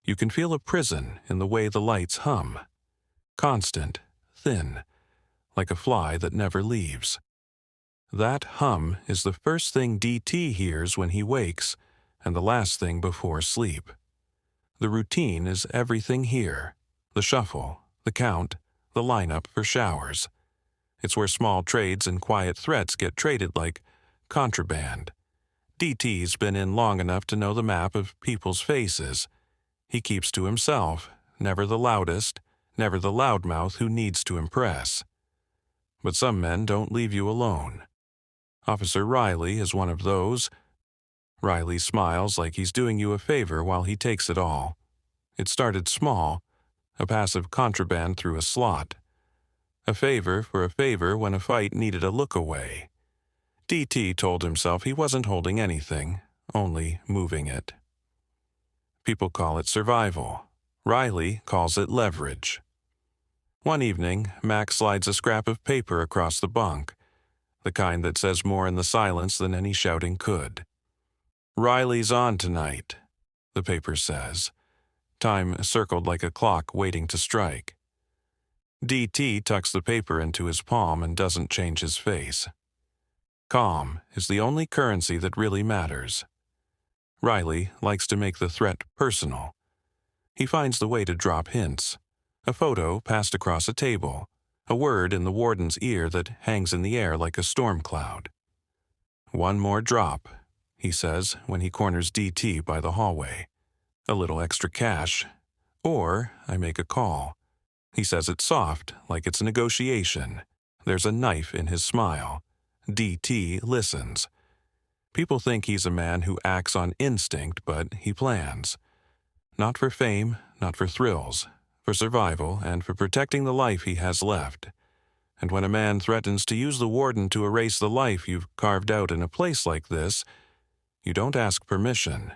You can feel a prison in the way the lights hum. Constant, thin, like a fly that never leaves. That hum is the first thing DT hears when he wakes and the last thing before sleep. The routine is everything here. The shuffle, the count, the lineup for showers. It's where small trades and quiet threats get traded like contraband. DT's been in long enough to know the map of people's faces. He keeps to himself, never the loudest, never the loudmouth who needs to impress. But some men don't leave you alone. Officer Riley is one of those. Riley smiles like he's doing you a favor while he takes it all. It started small, a passive contraband through a slot. A favor for a favor when a fight needed a look away. DT told himself he wasn't holding anything, only moving it. People call it survival. Riley calls it leverage. One evening, Mac slides a scrap of paper across the bunk, the kind that says more in the silence than any shouting could. "Riley's on tonight," the paper says, time circled like a clock waiting to strike. DT tucks the paper into his palm and doesn't change his face. Calm is the only currency that really matters. Riley likes to make the threat personal. He finds the way to drop hints. A photo passed across a table, a word in the warden's ear that hangs in the air like a storm cloud. "One more drop," he says when he corners DT by the hallway. "A little extra cash. Or I make a call." He says it soft, like it's a negotiation. There's a knife in his smile. DT listens. People think he's a man who acts on instinct, but he plans. Not for fame, not for thrills, for survival and for protecting the life he has left. And when a man threatens to use the warden to erase the life you've carved out in a place like this, you don't ask permission.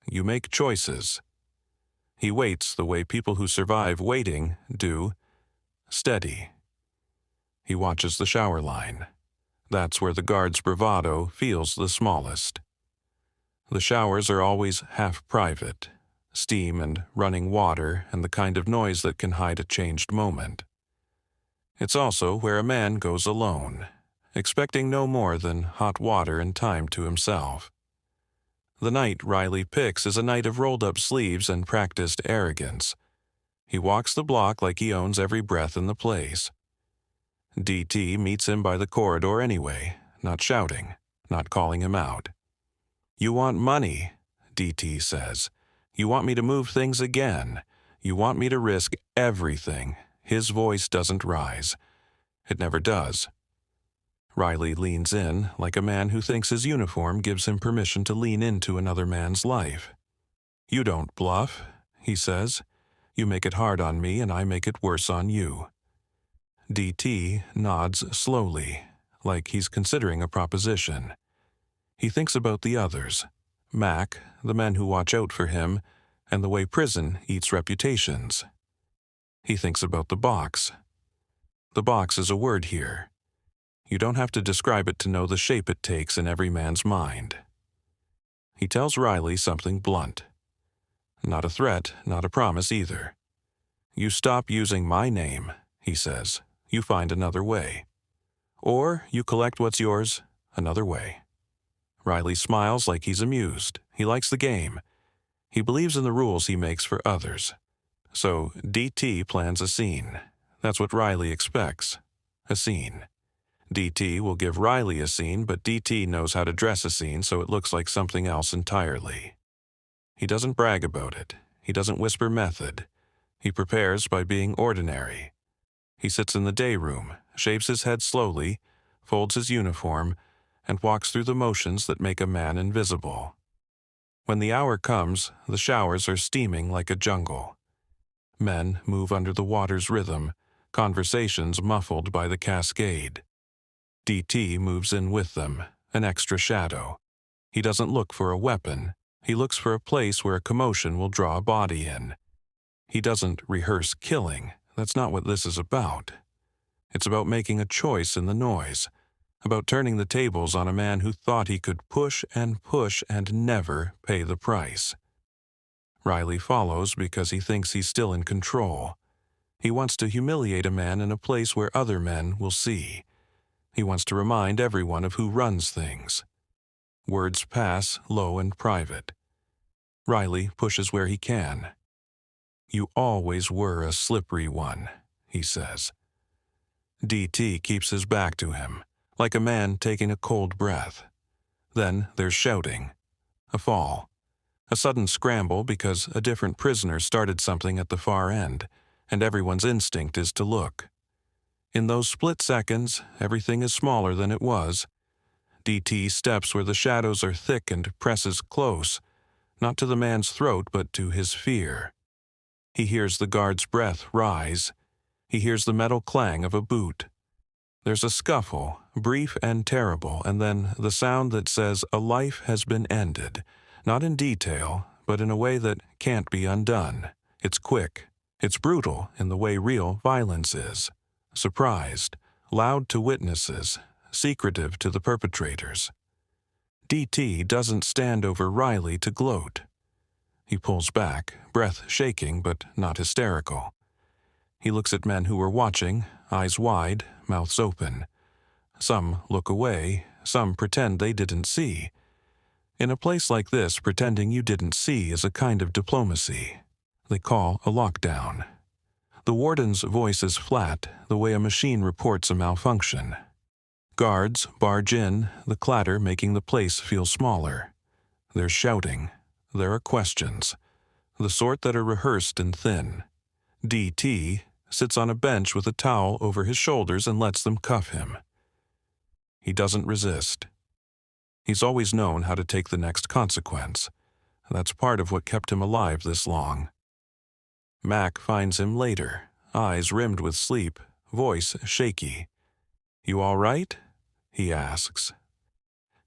You make choices. He waits the way people who survive waiting do, steady. He watches the shower line. That's where the guard's bravado feels the smallest. The showers are always half private, steam and running water and the kind of noise that can hide a changed moment. It's also where a man goes alone, expecting no more than hot water and time to himself. The night Riley picks is a night of rolled-up sleeves and practiced arrogance. He walks the block like he owns every breath in the place. DT meets him by the corridor anyway, not shouting, not calling him out. "You want money," DT says. "You want me to move things again. You want me to risk everything." His voice doesn't rise. It never does. Riley leans in like a man who thinks his uniform gives him permission to lean into another man's life. "You don't bluff," he says. "You make it hard on me and I make it worse on you." DT nods slowly, like he's considering a proposition. He thinks about the others, Mac, the men who watch out for him, and the way prison eats reputations. He thinks about the box. The box is a word here. You don't have to describe it to know the shape it takes in every man's mind. He tells Riley something blunt. Not a threat, not a promise either. "You stop using my name," he says. "You find another way. Or you collect what's yours another way." Riley smiles like he's amused. He likes the game. He believes in the rules he makes for others. So DT plans a scene. That's what Riley expects. A scene. DT will give Riley a scene, but DT knows how to dress a scene so it looks like something else entirely. He doesn't brag about it. He doesn't whisper method. He prepares by being ordinary. He sits in the day room, shaves his head slowly, folds his uniform, and walks through the motions that make a man invisible. When the hour comes, the showers are steaming like a jungle. Men move under the water's rhythm, conversations muffled by the cascade. DT moves in with them, an extra shadow. He doesn't look for a weapon. He looks for a place where a commotion will draw a body in. He doesn't rehearse killing. That's not what this is about. It's about making a choice in the noise, about turning the tables on a man who thought he could push and never pay the price. Riley follows because he thinks he's still in control. He wants to humiliate a man in a place where other men will see. He wants to remind everyone of who runs things. Words pass low and private. Riley pushes where he can. "You always were a slippery one," he says. DT keeps his back to him, like a man taking a cold breath. Then there's shouting. A fall. A sudden scramble because a different prisoner started something at the far end, and everyone's instinct is to look. In those split seconds, everything is smaller than it was. DT steps where the shadows are thick and presses close, not to the man's throat but to his fear. He hears the guard's breath rise. He hears the metal clang of a boot. There's a scuffle, brief and terrible, and then the sound that says a life has been ended, not in detail, but in a way that can't be undone. It's quick. It's brutal in the way real violence is. Surprised, loud to witnesses, secretive to the perpetrators. DT doesn't stand over Riley to gloat. He pulls back, breath shaking but not hysterical. He looks at men who were watching, eyes wide, mouths open. Some look away, some pretend they didn't see. In a place like this, pretending you didn't see is a kind of diplomacy. They call a lockdown. The warden's voice is flat, the way a machine reports a malfunction. Guards barge in, the clatter making the place feel smaller. There's shouting. There are questions, the sort that are rehearsed and thin. DT sits on a bench with a towel over his shoulders and lets them cuff him. He doesn't resist. He's always known how to take the next consequence. That's part of what kept him alive this long. Mac finds him later, eyes rimmed with sleep, voice shaky. "You all right?" he asks.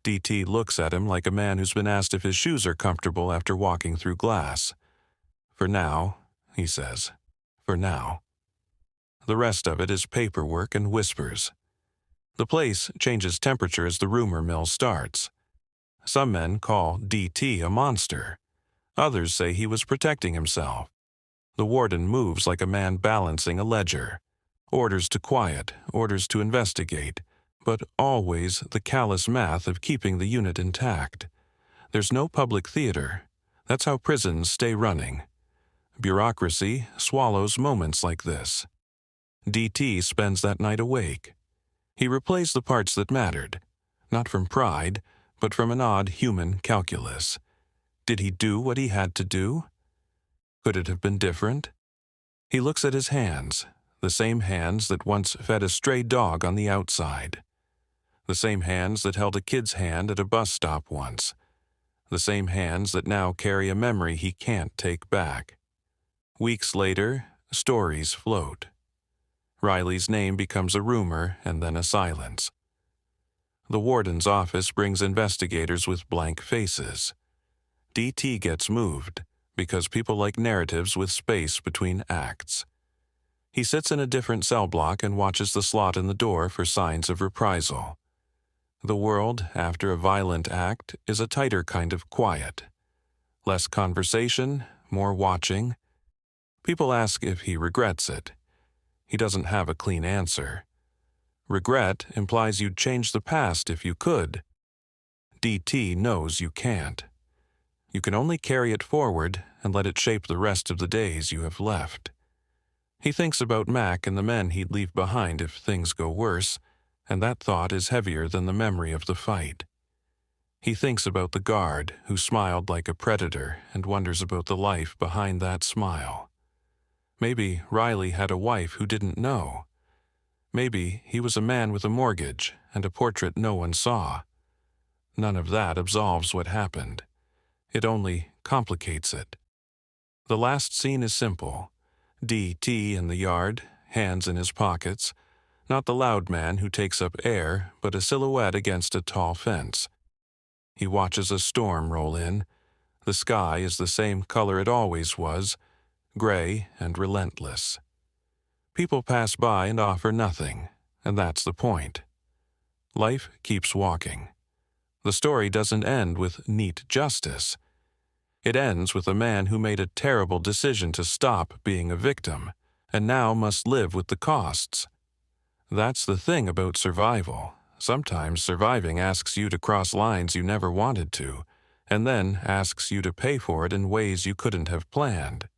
DT looks at him like a man who's been asked if his shoes are comfortable after walking through glass. "For now," he says. "For now." The rest of it is paperwork and whispers. The place changes temperature as the rumor mill starts. Some men call DT a monster. Others say he was protecting himself. The warden moves like a man balancing a ledger. Orders to quiet, orders to investigate, but always the callous math of keeping the unit intact. There's no public theater. That's how prisons stay running. Bureaucracy swallows moments like this. DT spends that night awake. He replays the parts that mattered, not from pride, but from an odd human calculus. Did he do what he had to do? Could it have been different? He looks at his hands, the same hands that once fed a stray dog on the outside. The same hands that held a kid's hand at a bus stop once. The same hands that now carry a memory he can't take back. Weeks later, stories float. Riley's name becomes a rumor and then a silence. The warden's office brings investigators with blank faces. DT gets moved because people like narratives with space between acts. He sits in a different cell block and watches the slot in the door for signs of reprisal. The world, after a violent act, is a tighter kind of quiet. Less conversation, more watching. People ask if he regrets it. He doesn't have a clean answer. Regret implies you'd change the past if you could. DT knows you can't. You can only carry it forward and let it shape the rest of the days you have left. He thinks about Mac and the men he'd leave behind if things go worse, and that thought is heavier than the memory of the fight. He thinks about the guard who smiled like a predator and wonders about the life behind that smile. Maybe Riley had a wife who didn't know. Maybe he was a man with a mortgage and a portrait no one saw. None of that absolves what happened. It only complicates it. The last scene is simple. DT in the yard, hands in his pockets, not the loud man who takes up air, but a silhouette against a tall fence. He watches a storm roll in. The sky is the same color it always was, gray and relentless. People pass by and offer nothing, and that's the point. Life keeps walking. The story doesn't end with neat justice. It ends with a man who made a terrible decision to stop being a victim, and now must live with the costs. That's the thing about survival. Sometimes surviving asks you to cross lines you never wanted to, and then asks you to pay for it in ways you couldn't have planned.